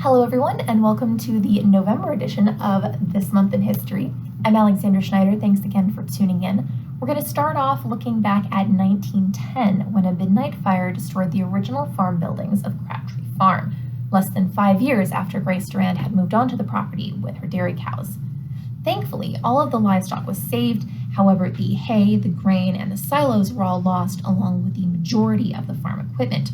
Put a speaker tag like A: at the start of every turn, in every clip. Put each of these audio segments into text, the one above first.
A: Hello everyone, and welcome to the November edition of This Month in History. I'm Alexandra Schneider. Thanks again for tuning in. We're going to start off looking back at 1910, when a midnight fire destroyed the original farm buildings of Crabtree Farm, less than 5 years after Grace Durand had moved onto the property with her dairy cows. Thankfully, all of the livestock was saved. However, the hay, the grain, and the silos were all lost, along with the majority of the farm equipment.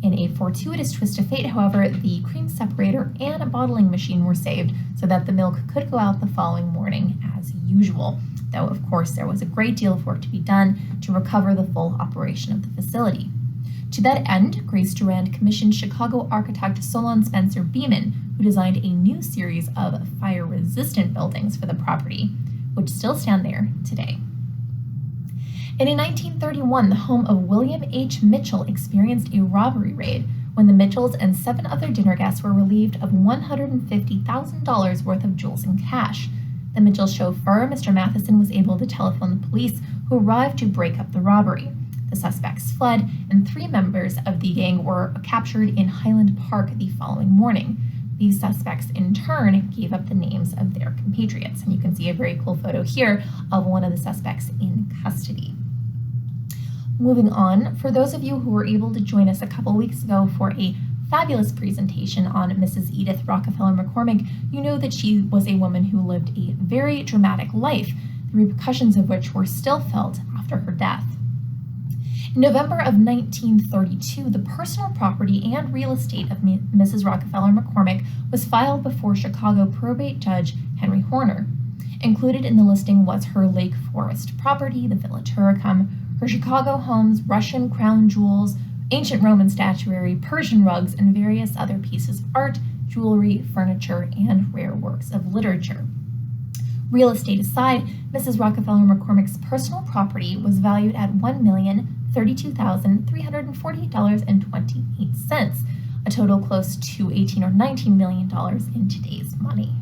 A: In a fortuitous twist of fate, however, the cream separator and a bottling machine were saved so that the milk could go out the following morning as usual, though of course there was a great deal of work to be done to recover the full operation of the facility. To that end, Grace Durand commissioned Chicago architect Solon Spencer Beeman, who designed a new series of fire-resistant buildings for the property, which still stand there today. And in 1931, the home of William H. Mitchell experienced a robbery raid when the Mitchells and 7 other dinner guests were relieved of $150,000 worth of jewels and cash. The Mitchell chauffeur, Mr. Matheson, was able to telephone the police, who arrived to break up the robbery. The suspects fled, and 3 members of the gang were captured in Highland Park the following morning. These suspects, in turn, gave up the names of their compatriots, and you can see a very cool photo here of one of the suspects in custody. Moving on, for those of you who were able to join us a couple weeks ago for a fabulous presentation on Mrs. Edith Rockefeller-McCormick, you know that she was a woman who lived a very dramatic life, the repercussions of which were still felt after her death. In November of 1932, the personal property and real estate of Mrs. Rockefeller-McCormick was filed before Chicago probate judge Henry Horner. Included in the listing was her Lake Forest property, the Villa Turicum, her Chicago homes, Russian crown jewels, ancient Roman statuary, Persian rugs, and various other pieces of art, jewelry, furniture, and rare works of literature. Real estate aside, Mrs. Rockefeller-McCormick's personal property was valued at $1,032,348.28, a total close to $18 or $19 million in today's money.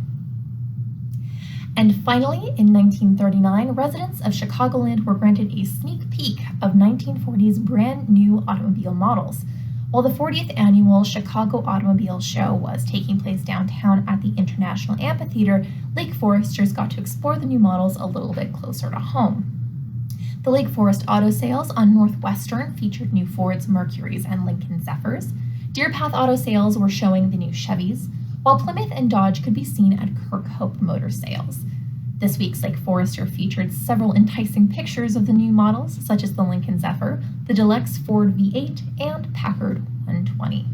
A: And finally, in 1939, residents of Chicagoland were granted a sneak peek of 1940's brand new automobile models. While the 40th annual Chicago Automobile Show was taking place downtown at the International Amphitheater, Lake Foresters got to explore the new models a little bit closer to home. The Lake Forest auto sales on Northwestern featured new Fords, Mercurys, and Lincoln Zephyrs. Deer Path auto sales were showing the new Chevys, while Plymouth and Dodge could be seen at Kirkhope Motor Sales. This week's Lake Forester featured several enticing pictures of the new models, such as the Lincoln Zephyr, the deluxe Ford V8, and Packard 120.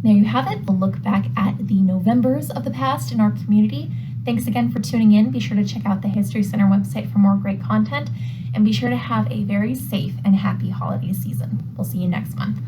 A: There you have it, a look back at the Novembers of the past in our community. Thanks again for tuning in. Be sure to check out the History Center website for more great content, and be sure to have a very safe and happy holiday season. We'll see you next month.